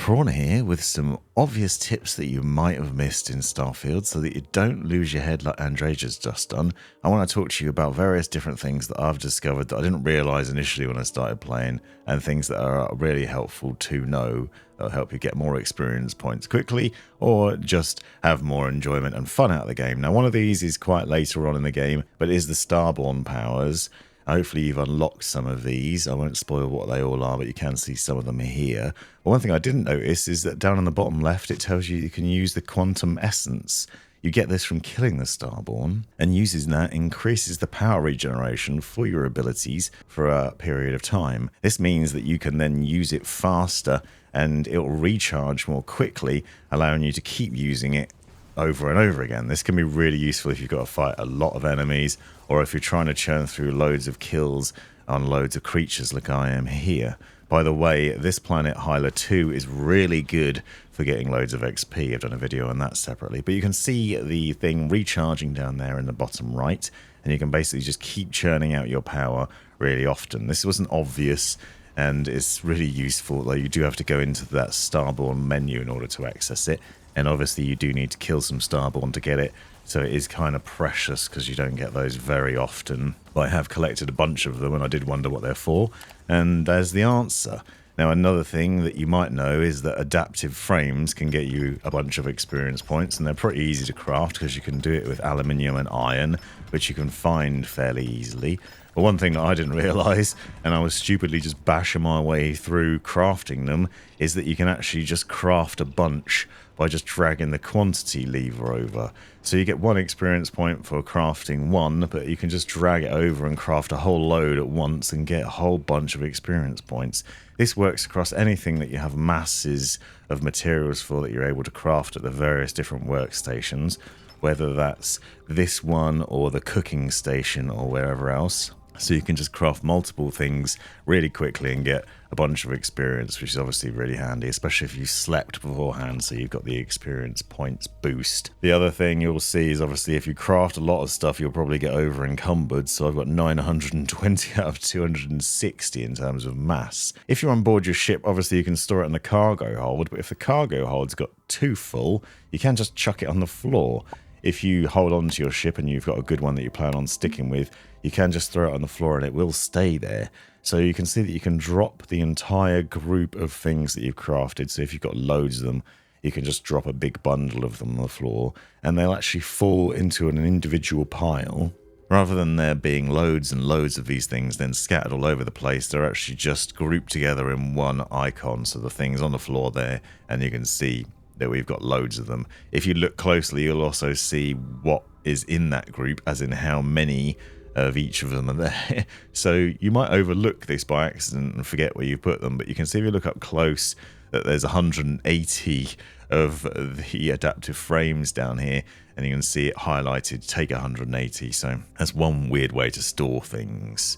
Prawn here with some obvious tips that you might have missed in Starfield so that you don't lose your head like Andreja's just done. I want to talk to you about various different things that I've discovered that I didn't realise initially when I started playing, and things that are really helpful to know that'll help you get more experience points quickly or just have more enjoyment and fun out of the game. Now, one of these is quite later on in the game, but it is the Starborn powers. Hopefully you've unlocked some of these. I won't spoil what they all are, but you can see some of them here. But one thing I didn't notice is that down on the bottom left, it tells you can use the quantum essence. You get this from killing the Starborn, and using that increases the power regeneration for your abilities for a period of time. This means that you can then use it faster, and it will recharge more quickly, allowing you to keep using it over and over again. This can be really useful if you've got to fight a lot of enemies, or if you're trying to churn through loads of kills on loads of creatures like I am here. By the way, this planet Hyla 2 is really good for getting loads of XP. I've done a video on that separately, but you can see the thing recharging down there in the bottom right, and you can basically just keep churning out your power really often. This wasn't obvious, and it's really useful, though you do have to go into that Starborn menu in order to access it. And obviously you do need to kill some Starborn to get it, so it is kind of precious because you don't get those very often. But I have collected a bunch of them, and I did wonder what they're for, and there's the answer. Now, another thing that you might know is that adaptive frames can get you a bunch of experience points, and they're pretty easy to craft because you can do it with aluminium and iron, which you can find fairly easily. But one thing that I didn't realise, and I was stupidly just bashing my way through crafting them, is that you can actually just craft a bunch by just dragging the quantity lever over. So you get 1 experience point for crafting 1, but you can just drag it over and craft a whole load at once and get a whole bunch of experience points. This works across anything that you have masses of materials for that you're able to craft at the various different workstations, whether that's this one or the cooking station or wherever else. So you can just craft multiple things really quickly and get a bunch of experience, which is obviously really handy, especially if you slept beforehand, so you've got the experience points boost. The other thing you'll see is obviously if you craft a lot of stuff, you'll probably get over encumbered, so I've got 920 out of 260 in terms of mass. If you're on board your ship, obviously you can store it in the cargo hold, but if the cargo hold's got too full, you can just chuck it on the floor. If you hold on to your ship and you've got a good one that you plan on sticking with, you can just throw it on the floor and it will stay there. So you can see that you can drop the entire group of things that you've crafted. So if you've got loads of them, you can just drop a big bundle of them on the floor, and they'll actually fall into an individual pile. Rather than there being loads and loads of these things then scattered all over the place, they're actually just grouped together in one icon. So the thing's on the floor there, and you can see that we've got loads of them. If you look closely, you'll also see what is in that group, as in how many of each of them are there. So you might overlook this by accident and forget where you put them, but you can see if you look up close that there's 180 of the adaptive frames down here, and you can see it highlighted, take 180. So that's one weird way to store things.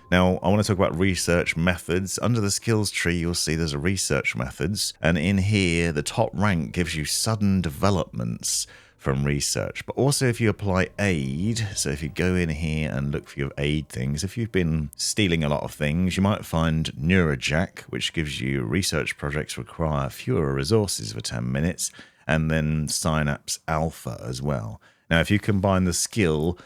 Now, I want to talk about research methods. Under the skills tree, you'll see there's a research methods, and in here, the top rank gives you sudden developments from research. But also if you apply aid, so if you go in here and look for your aid things, if you've been stealing a lot of things, you might find Neurojack, which gives you research projects require fewer resources for 10 minutes, and then Synapse Alpha as well. Now, if you combine the skill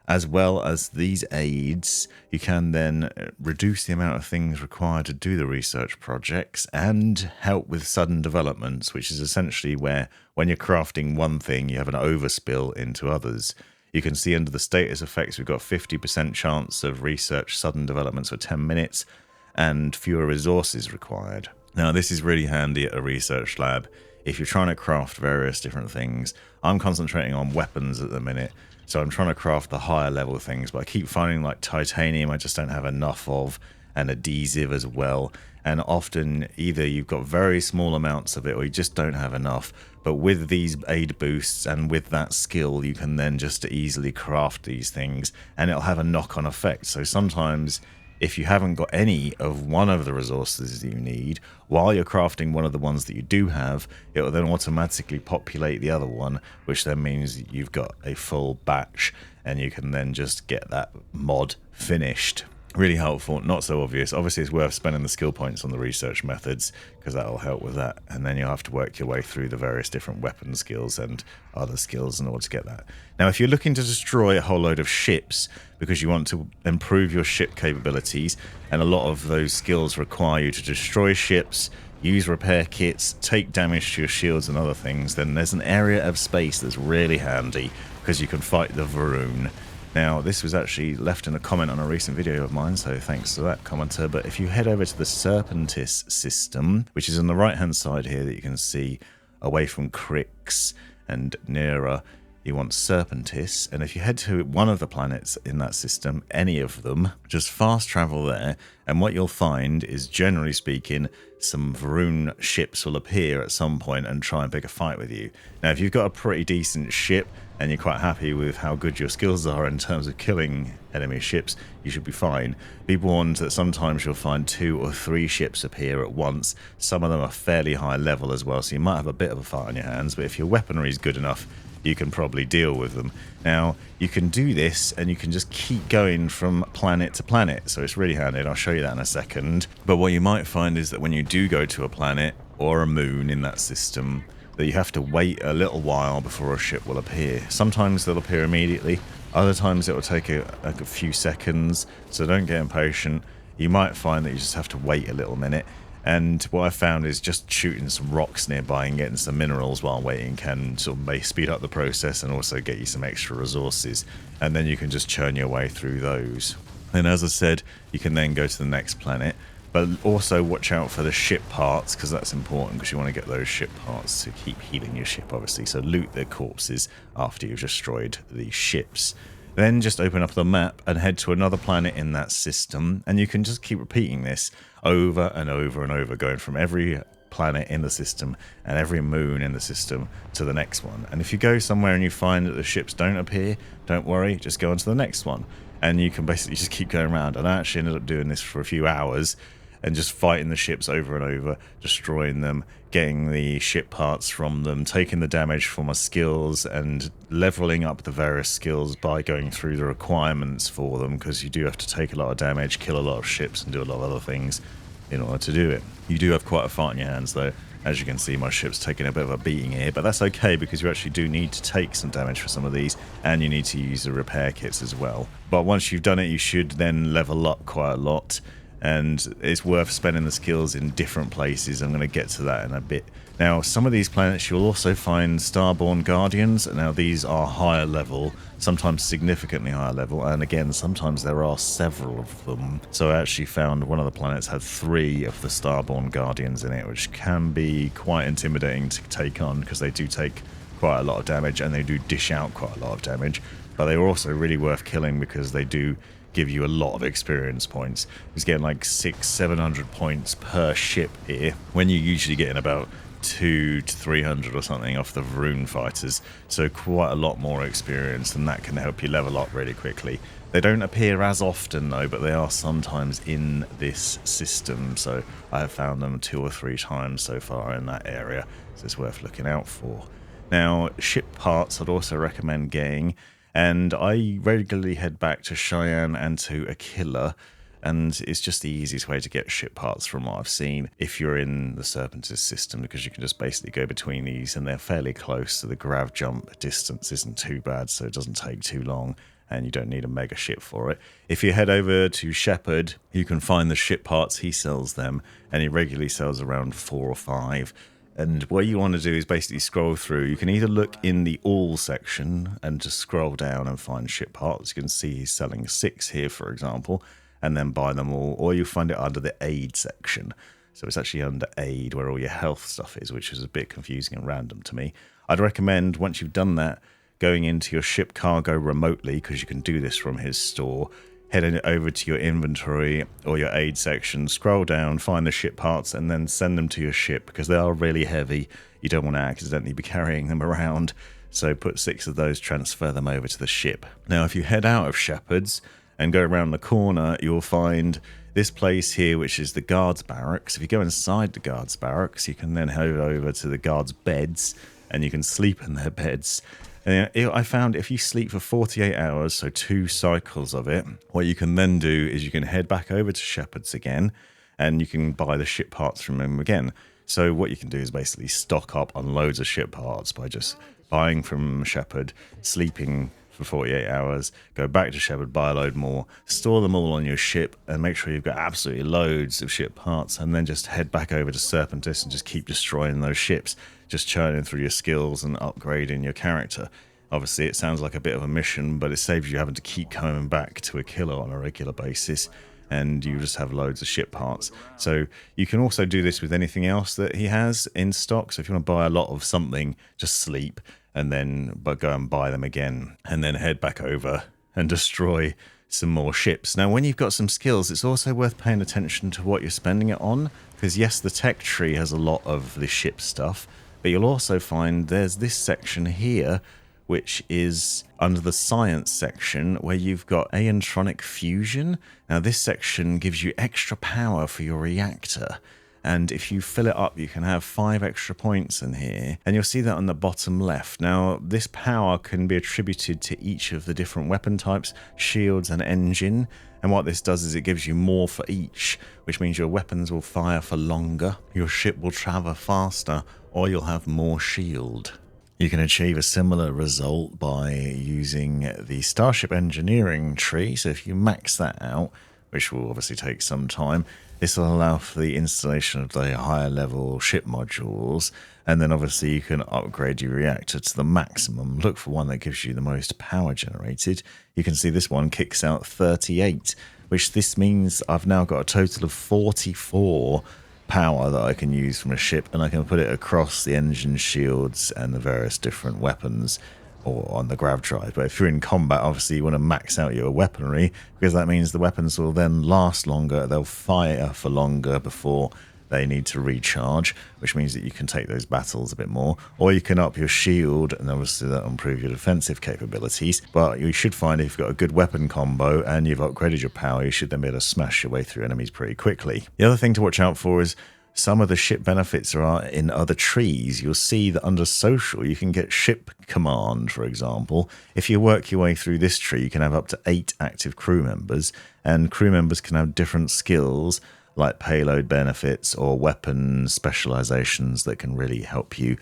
as well as these aids, you can then reduce the amount of things required to do the research projects and help with sudden developments, which is essentially where when you're crafting one thing, you have an overspill into others. You can see under the status effects, we've got 50% chance of research sudden developments for 10 minutes and fewer resources required. Now, this is really handy at a research lab if you're trying to craft various different things. I'm concentrating on weapons at the minute, so I'm trying to craft the higher level things, but I keep finding like titanium I just don't have enough of, and adhesive as well. And often either you've got very small amounts of it or you just don't have enough. But with these aid boosts and with that skill, you can then just easily craft these things, and it'll have a knock-on effect. So sometimes if you haven't got any of one of the resources you need, while you're crafting one of the ones that you do have, it will then automatically populate the other one, which then means you've got a full batch, and you can then just get that mod finished. Really helpful, not so obvious. Obviously, it's worth spending the skill points on the research methods because that'll help with that. And then you'll have to work your way through the various different weapon skills and other skills in order to get that. Now, if you're looking to destroy a whole load of ships because you want to improve your ship capabilities, and a lot of those skills require you to destroy ships, use repair kits, take damage to your shields and other things, then there's an area of space that's really handy because you can fight the Varun. Now, this was actually left in a comment on a recent video of mine, so thanks to that commenter. But if you head over to the Serpentis system, which is on the right-hand side here that you can see away from Crix and Nera, you want Serpentis. And if you head to one of the planets in that system, any of them, just fast travel there. And what you'll find is, generally speaking, some Varun ships will appear at some point and try and pick a fight with you. Now, if you've got a pretty decent ship, and you're quite happy with how good your skills are in terms of killing enemy ships, you should be fine. Be warned that sometimes you'll find 2 or 3 ships appear at once. Some of them are fairly high level as well, so you might have a bit of a fight on your hands, but if your weaponry is good enough, you can probably deal with them. Now, you can do this, and you can just keep going from planet to planet, so it's really handy, and I'll show you that in a second. But what you might find is that when you do go to a planet or a moon in that system, that you have to wait a little while before a ship will appear. Sometimes they'll appear immediately, other times it will take a few seconds, so don't get impatient. You might find that you just have to wait a little minute, and what I found is just shooting some rocks nearby and getting some minerals while waiting can sort of speed up the process and also get you some extra resources, and then you can just churn your way through those. And as I said, you can then go to the next planet. But also watch out for the ship parts, because that's important, because you want to get those ship parts to keep healing your ship, obviously. So loot their corpses after you've destroyed the ships. Then just open up the map and head to another planet in that system, and you can just keep repeating this over and over and over, going from every planet in the system and every moon in the system to the next one. And if you go somewhere and you find that the ships don't appear, don't worry, just go on to the next one. And you can basically just keep going around. And I actually ended up doing this for a few hours, and just fighting the ships over and over, destroying them, getting the ship parts from them, taking the damage for my skills, and leveling up the various skills by going through the requirements for them, because you do have to take a lot of damage, kill a lot of ships, and do a lot of other things in order to do it. You do have quite a fight in your hands, though. As you can see, my ship's taking a bit of a beating here, but that's okay, because you actually do need to take some damage for some of these, and you need to use the repair kits as well. But once you've done it, you should then level up quite a lot, and it's worth spending the skills in different places. I'm going to get to that in a bit. Now, some of these planets you'll also find Starborn Guardians. Now, these are higher level, sometimes significantly higher level, and again, sometimes there are several of them. So I actually found one of the planets had 3 of the Starborn Guardians in it, which can be quite intimidating to take on, because they do take quite a lot of damage, and they do dish out quite a lot of damage. But they are also really worth killing, because they do give you a lot of experience points. It's getting like 600-700 points per ship here, when you're usually getting about 200 to 300 or something off the Varun fighters, so quite a lot more experience, and that can help you level up really quickly. They don't appear as often though, but they are sometimes in this system, so I have found them 2 or 3 times so far in that area, so it's worth looking out for. Now, ship parts I'd also recommend getting, and I regularly head back to Cheyenne and to Aquila, and it's just the easiest way to get ship parts from what I've seen if you're in the Serpentis system, because you can just basically go between these, and they're fairly close, so the grav jump distance isn't too bad, so it doesn't take too long, and you don't need a mega ship for it. If you head over to Shepard, you can find the ship parts. He sells them, and he regularly sells around 4 or 5. And what you want to do is basically scroll through. You can either look in the all section and just scroll down and find ship parts. You can see he's selling 6 here, for example, and then buy them all. Or you find it under the aid section. So it's actually under aid where all your health stuff is, which is a bit confusing and random to me. I'd recommend, once you've done that, going into your ship cargo remotely, because you can do this from his store. Heading it over to your inventory or your aid section, scroll down, find the ship parts, and then send them to your ship, because they are really heavy. You don't want to accidentally be carrying them around, so put 6 of those, transfer them over to the ship. Now, if you head out of Shepard's and go around the corner, you'll find this place here, which is the guards barracks. If you go inside the guards barracks, you can then head over to the guards beds, and you can sleep in their beds. And I found if you sleep for 48 hours, so 2 cycles of it, what you can then do is you can head back over to Shepard's again, and you can buy the ship parts from him again. So what you can do is basically stock up on loads of ship parts by just buying from Shepard, sleeping for 48 hours, go back to Shepard, buy a load more, store them all on your ship, and make sure you've got absolutely loads of ship parts, and then just head back over to Serpentis and just keep destroying those ships, just churning through your skills and upgrading your character. Obviously, it sounds like a bit of a mission, but it saves you having to keep coming back to a killer on a regular basis, and you just have loads of ship parts. So you can also do this with anything else that he has in stock. So if you want to buy a lot of something, just sleep, and then go and buy them again, and then head back over and destroy some more ships. Now, when you've got some skills, it's also worth paying attention to what you're spending it on, because yes, the tech tree has a lot of the ship stuff, but you'll also find there's this section here, which is under the science section, where you've got aeontronic fusion. Now, this section gives you extra power for your reactor. And if you fill it up, you can have 5 extra points in here. And you'll see that on the bottom left. Now, this power can be attributed to each of the different weapon types, shields and engine. And what this does is it gives you more for each, which means your weapons will fire for longer, your ship will travel faster, or you'll have more shield. You can achieve a similar result by using the Starship Engineering tree. So if you max that out, which will obviously take some time, this will allow for the installation of the higher level ship modules, and then obviously you can upgrade your reactor to the maximum. Look for one that gives you the most power generated. You can see this one kicks out 38, which this means I've now got a total of 44 power that I can use from a ship, and I can put it across the engine, shields and the various different weapons, or on the grav drive. But if you're in combat, obviously you want to max out your weaponry, because that means the weapons will then last longer, they'll fire for longer before they need to recharge, which means that you can take those battles a bit more, or you can up your shield, and obviously that'll improve your defensive capabilities. But you should find if you've got a good weapon combo and you've upgraded your power, you should then be able to smash your way through enemies pretty quickly. The other thing to watch out for is some of the ship benefits are in other trees. You'll see that under social, you can get ship command, for example. If you work your way through this tree, you can have up to 8 active crew members, and crew members can have different skills like payload benefits or weapon specializations that can really help you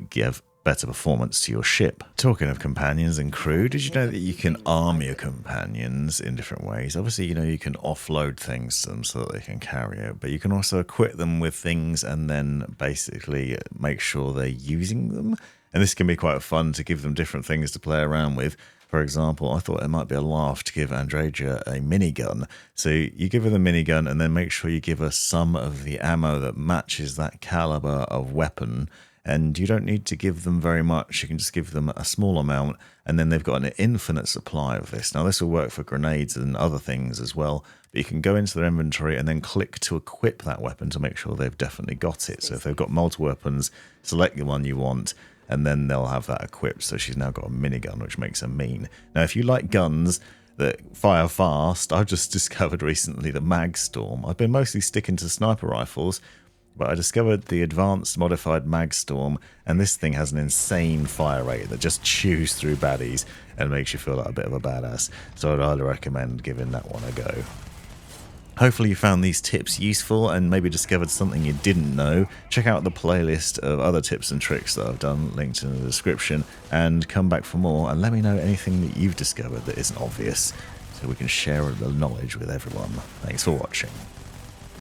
give better performance to your ship. Talking of companions and crew, did you know that you can arm your companions in different ways? Obviously, you know, you can offload things to them so that they can carry it, but you can also equip them with things and then basically make sure they're using them. And this can be quite fun to give them different things to play around with. For example, I thought it might be a laugh to give Andreja a minigun. So you give her the minigun and then make sure you give her some of the ammo that matches that caliber of weapon. And you don't need to give them very much. You can just give them a small amount, and then they've got an infinite supply of this. Now, this will work for grenades and other things as well, but you can go into their inventory and then click to equip that weapon to make sure they've definitely got it. So if they've got multiple weapons, select the one you want, and then they'll have that equipped. So she's now got a minigun, which makes her mean. Now, if you like guns that fire fast, I've just discovered recently the Mag Storm. I've been mostly sticking to sniper rifles, but I discovered the advanced modified Mag Storm, and this thing has an insane fire rate that just chews through baddies and makes you feel like a bit of a badass. So I'd highly recommend giving that one a go. Hopefully you found these tips useful and maybe discovered something you didn't know. Check out the playlist of other tips and tricks that I've done, linked in the description, and come back for more and let me know anything that you've discovered that isn't obvious, so we can share the knowledge with everyone. Thanks for watching.